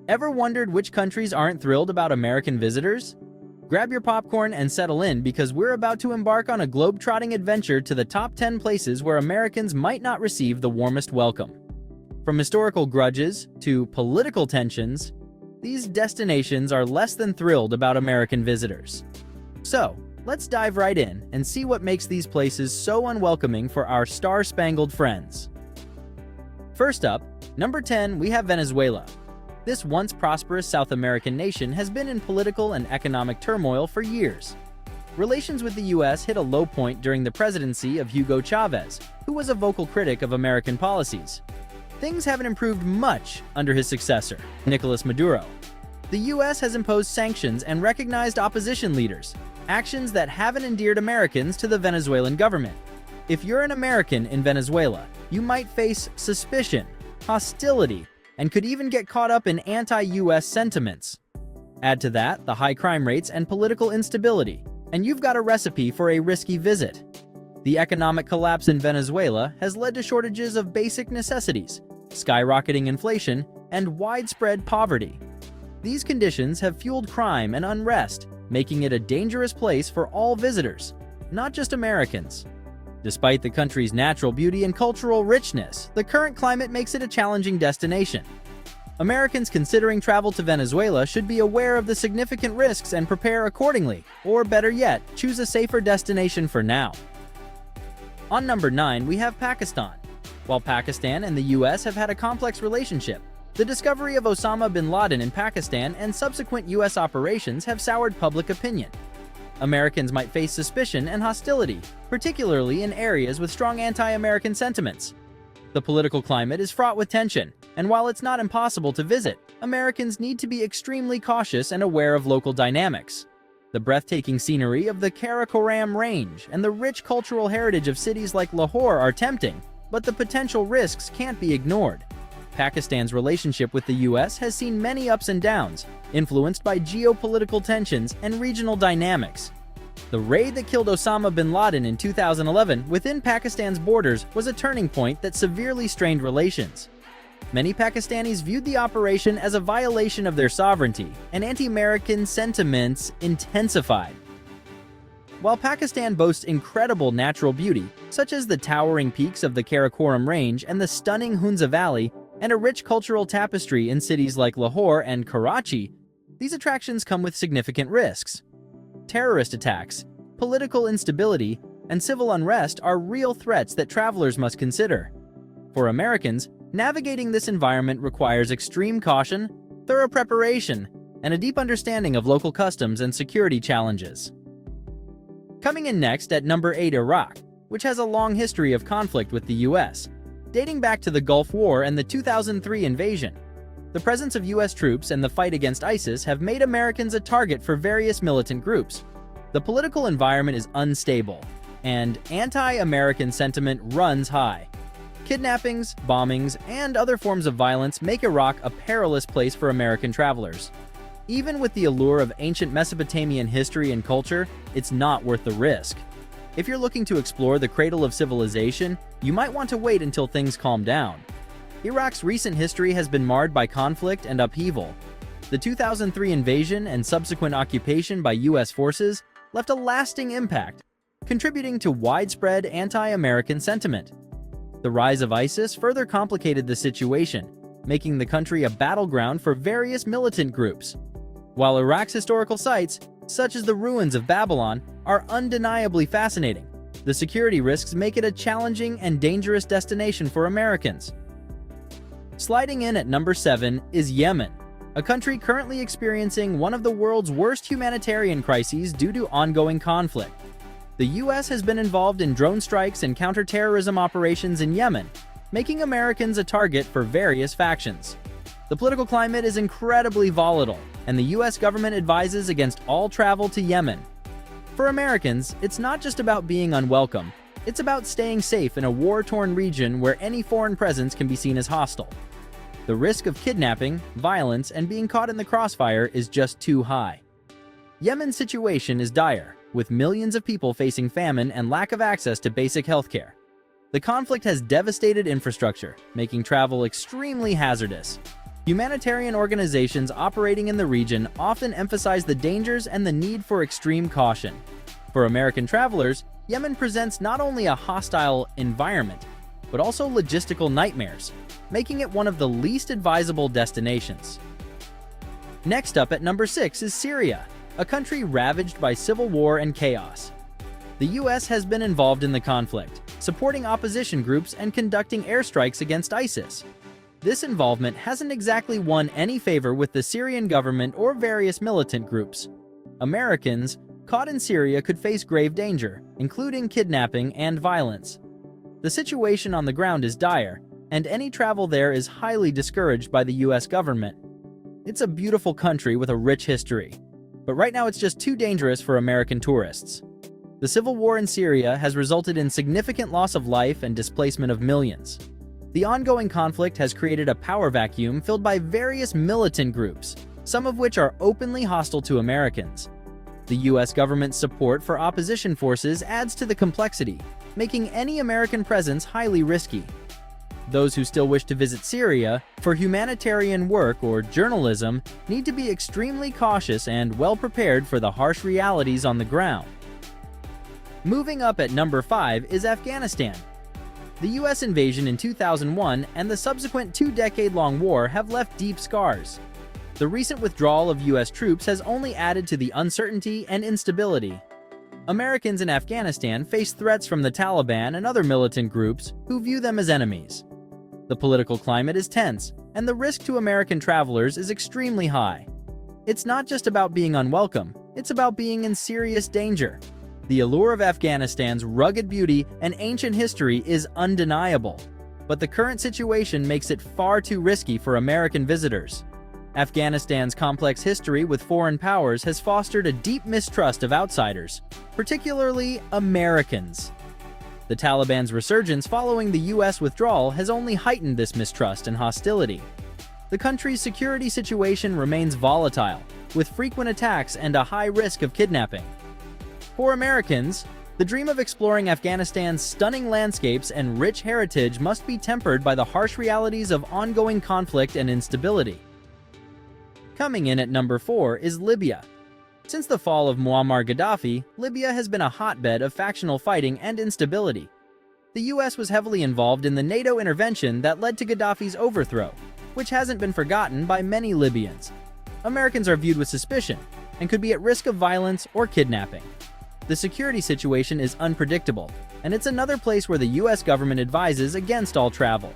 Ever wondered which countries aren't thrilled about American visitors? Grab your popcorn and settle in because we're about to embark on a globe-trotting adventure to the top 10 places where Americans might not receive the warmest welcome. From historical grudges to political tensions, these destinations are less than thrilled about American visitors. So, let's dive right in and see what makes these places so unwelcoming for our star-spangled friends. First up, number 10, we have Venezuela. This once prosperous South American nation has been in political and economic turmoil for years. Relations with the U.S. hit a low point during the presidency of Hugo Chavez, who was a vocal critic of American policies. Things haven't improved much under his successor, Nicolas Maduro. The U.S. has imposed sanctions and recognized opposition leaders, actions that haven't endeared Americans to the Venezuelan government. If you're an American in Venezuela, you might face suspicion, hostility, and could even get caught up in anti-U.S. sentiments. Add to that the high crime rates and political instability, and you've got a recipe for a risky visit. The economic collapse in Venezuela has led to shortages of basic necessities, skyrocketing inflation, and widespread poverty. These conditions have fueled crime and unrest, making it a dangerous place for all visitors, not just Americans. Despite the country's natural beauty and cultural richness, the current climate makes it a challenging destination. Americans considering travel to Venezuela should be aware of the significant risks and prepare accordingly, or better yet, choose a safer destination for now. On number 9, we have Pakistan. While Pakistan and the U.S. have had a complex relationship, the discovery of Osama bin Laden in Pakistan and subsequent U.S. operations have soured public opinion. Americans might face suspicion and hostility, particularly in areas with strong anti-American sentiments. The political climate is fraught with tension, and while it's not impossible to visit, Americans need to be extremely cautious and aware of local dynamics. The breathtaking scenery of the Karakoram Range and the rich cultural heritage of cities like Lahore are tempting, but the potential risks can't be ignored. Pakistan's relationship with the U.S. has seen many ups and downs, influenced by geopolitical tensions and regional dynamics. The raid that killed Osama bin Laden in 2011 within Pakistan's borders was a turning point that severely strained relations. Many Pakistanis viewed the operation as a violation of their sovereignty, and anti-American sentiments intensified. While Pakistan boasts incredible natural beauty, such as the towering peaks of the Karakoram Range and the stunning Hunza Valley, and a rich cultural tapestry in cities like Lahore and Karachi, these attractions come with significant risks. Terrorist attacks, political instability, and civil unrest are real threats that travelers must consider. For Americans, navigating this environment requires extreme caution, thorough preparation, and a deep understanding of local customs and security challenges. Coming in next at number 8, Iraq, which has a long history of conflict with the U.S., dating back to the Gulf War and the 2003 invasion. The presence of U.S. troops and the fight against ISIS have made Americans a target for various militant groups. The political environment is unstable, and anti-American sentiment runs high. Kidnappings, bombings, and other forms of violence make Iraq a perilous place for American travelers. Even with the allure of ancient Mesopotamian history and culture, it's not worth the risk. If you're looking to explore the cradle of civilization, you might want to wait until things calm down. Iraq's recent history has been marred by conflict and upheaval. The 2003 invasion and subsequent occupation by U.S. forces left a lasting impact, contributing to widespread anti-American sentiment. The rise of ISIS further complicated the situation, making the country a battleground for various militant groups. While Iraq's historical sites, such as the ruins of Babylon, are undeniably fascinating, the security risks make it a challenging and dangerous destination for Americans. Sliding in at number 7 is Yemen, a country currently experiencing one of the world's worst humanitarian crises due to ongoing conflict. The U.S. has been involved in drone strikes and counterterrorism operations in Yemen, making Americans a target for various factions. The political climate is incredibly volatile, and the U.S. government advises against all travel to Yemen. For Americans, it's not just about being unwelcome, it's about staying safe in a war-torn region where any foreign presence can be seen as hostile. The risk of kidnapping, violence, and being caught in the crossfire is just too high. Yemen's situation is dire, with millions of people facing famine and lack of access to basic healthcare. The conflict has devastated infrastructure, making travel extremely hazardous. Humanitarian organizations operating in the region often emphasize the dangers and the need for extreme caution. For American travelers, Yemen presents not only a hostile environment, but also logistical nightmares, making it one of the least advisable destinations. Next up at number 6 is Syria, a country ravaged by civil war and chaos. The US has been involved in the conflict, supporting opposition groups and conducting airstrikes against ISIS. This involvement hasn't exactly won any favor with the Syrian government or various militant groups. Americans caught in Syria could face grave danger, including kidnapping and violence. The situation on the ground is dire, and any travel there is highly discouraged by the US government. It's a beautiful country with a rich history, but right now it's just too dangerous for American tourists. The civil war in Syria has resulted in significant loss of life and displacement of millions. The ongoing conflict has created a power vacuum filled by various militant groups, some of which are openly hostile to Americans. The US government's support for opposition forces adds to the complexity, making any American presence highly risky. Those who still wish to visit Syria for humanitarian work or journalism need to be extremely cautious and well prepared for the harsh realities on the ground. Moving up at number 5 is Afghanistan. The US invasion in 2001 and the subsequent 2-decade-long war have left deep scars. The recent withdrawal of US troops has only added to the uncertainty and instability. Americans in Afghanistan face threats from the Taliban and other militant groups who view them as enemies. The political climate is tense, and the risk to American travelers is extremely high. It's not just about being unwelcome, it's about being in serious danger. The allure of Afghanistan's rugged beauty and ancient history is undeniable, but the current situation makes it far too risky for American visitors. Afghanistan's complex history with foreign powers has fostered a deep mistrust of outsiders, particularly Americans. The Taliban's resurgence following the US withdrawal has only heightened this mistrust and hostility. The country's security situation remains volatile, with frequent attacks and a high risk of kidnapping. For Americans, the dream of exploring Afghanistan's stunning landscapes and rich heritage must be tempered by the harsh realities of ongoing conflict and instability. Coming in at number 4 is Libya. Since the fall of Muammar Gaddafi, Libya has been a hotbed of factional fighting and instability. The US was heavily involved in the NATO intervention that led to Gaddafi's overthrow, which hasn't been forgotten by many Libyans. Americans are viewed with suspicion and could be at risk of violence or kidnapping. The security situation is unpredictable, and it's another place where the US government advises against all travel.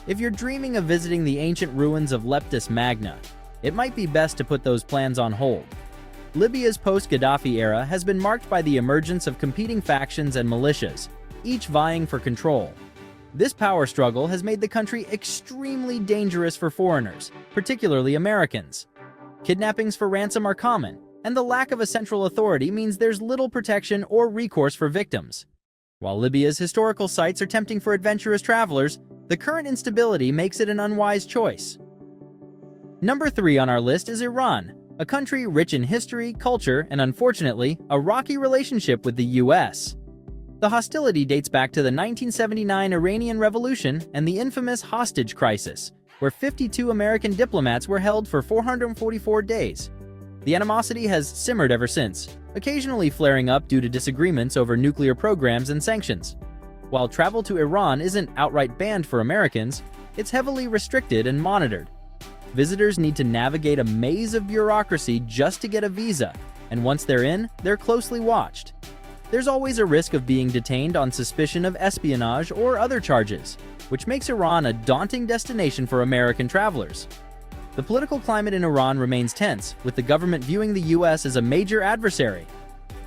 If you're dreaming of visiting the ancient ruins of Leptis Magna, it might be best to put those plans on hold. Libya's post-Gaddafi era has been marked by the emergence of competing factions and militias, each vying for control. This power struggle has made the country extremely dangerous for foreigners, particularly Americans. Kidnappings for ransom are common, and the lack of a central authority means there's little protection or recourse for victims. While Libya's historical sites are tempting for adventurous travelers, the current instability makes it an unwise choice. Number 3 on our list is Iran, a country rich in history, culture, and unfortunately, a rocky relationship with the US. The hostility dates back to the 1979 Iranian Revolution and the infamous hostage crisis, where 52 American diplomats were held for 444 days. The animosity has simmered ever since, occasionally flaring up due to disagreements over nuclear programs and sanctions. While travel to Iran isn't outright banned for Americans, it's heavily restricted and monitored. Visitors need to navigate a maze of bureaucracy just to get a visa, and once they're in, they're closely watched. There's always a risk of being detained on suspicion of espionage or other charges, which makes Iran a daunting destination for American travelers. The political climate in Iran remains tense, with the government viewing the US as a major adversary.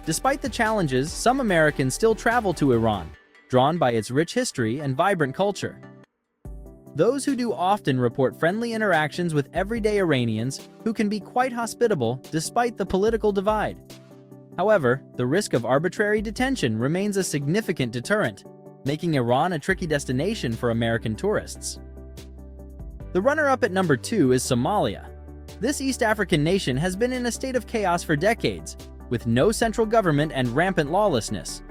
Despite the challenges, some Americans still travel to Iran, drawn by its rich history and vibrant culture. Those who do often report friendly interactions with everyday Iranians who can be quite hospitable despite the political divide. However, the risk of arbitrary detention remains a significant deterrent, making Iran a tricky destination for American tourists. The runner-up at number 2 is Somalia. This East African nation has been in a state of chaos for decades, with no central government and rampant lawlessness.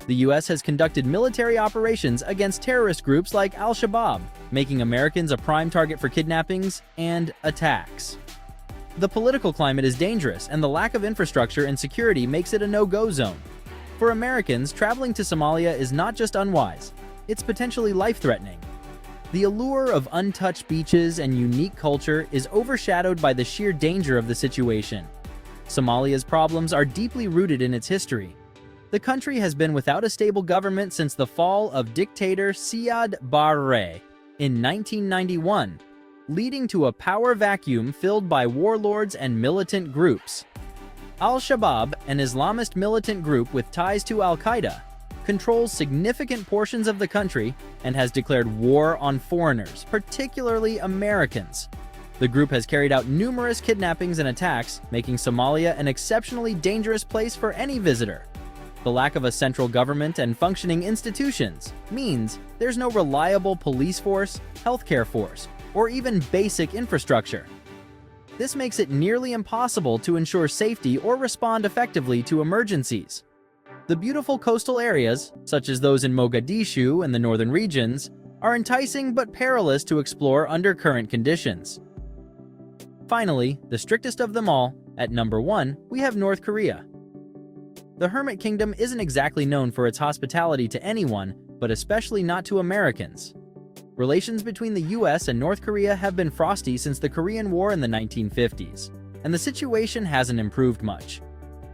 The US has conducted military operations against terrorist groups like Al-Shabaab, making Americans a prime target for kidnappings and attacks. The political climate is dangerous, and the lack of infrastructure and security makes it a no-go zone. For Americans, traveling to Somalia is not just unwise, it's potentially life-threatening. The allure of untouched beaches and unique culture is overshadowed by the sheer danger of the situation. Somalia's problems are deeply rooted in its history. The country has been without a stable government since the fall of dictator Siad Barre in 1991, leading to a power vacuum filled by warlords and militant groups. Al-Shabaab, an Islamist militant group with ties to Al-Qaeda, controls significant portions of the country and has declared war on foreigners, particularly Americans. The group has carried out numerous kidnappings and attacks, making Somalia an exceptionally dangerous place for any visitor. The lack of a central government and functioning institutions means there's no reliable police force, healthcare force, or even basic infrastructure. This makes it nearly impossible to ensure safety or respond effectively to emergencies. The beautiful coastal areas, such as those in Mogadishu and the northern regions, are enticing but perilous to explore under current conditions. Finally, the strictest of them all, at number 1, we have North Korea. The Hermit Kingdom isn't exactly known for its hospitality to anyone, but especially not to Americans. Relations between the US and North Korea have been frosty since the Korean War in the 1950s, and the situation hasn't improved much.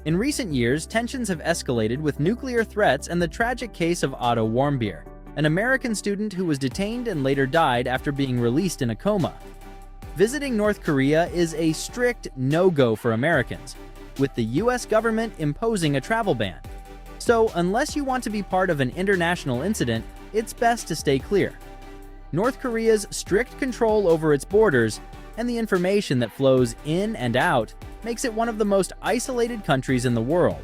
In recent years, tensions have escalated with nuclear threats and the tragic case of Otto Warmbier, an American student who was detained and later died after being released in a coma. Visiting North Korea is a strict no-go for Americans, with the US government imposing a travel ban. So, unless you want to be part of an international incident, it's best to stay clear. North Korea's strict control over its borders and the information that flows in and out makes it one of the most isolated countries in the world.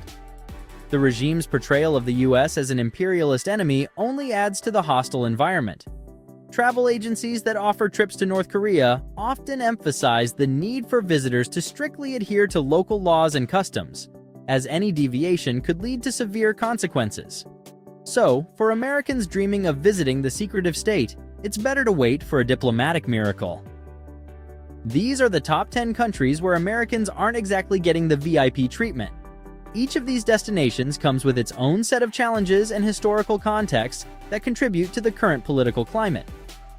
The regime's portrayal of the US as an imperialist enemy only adds to the hostile environment. Travel agencies that offer trips to North Korea often emphasize the need for visitors to strictly adhere to local laws and customs, as any deviation could lead to severe consequences. So, for Americans dreaming of visiting the secretive state, it's better to wait for a diplomatic miracle. These are the top 10 countries where Americans aren't exactly getting the VIP treatment. Each of these destinations comes with its own set of challenges and historical contexts that contribute to the current political climate.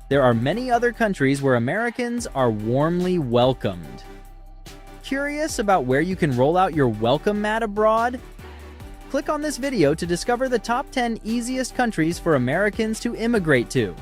There are many other countries where Americans are warmly welcomed. Curious about where you can roll out your welcome mat abroad? Click on this video to discover the top 10 easiest countries for Americans to immigrate to.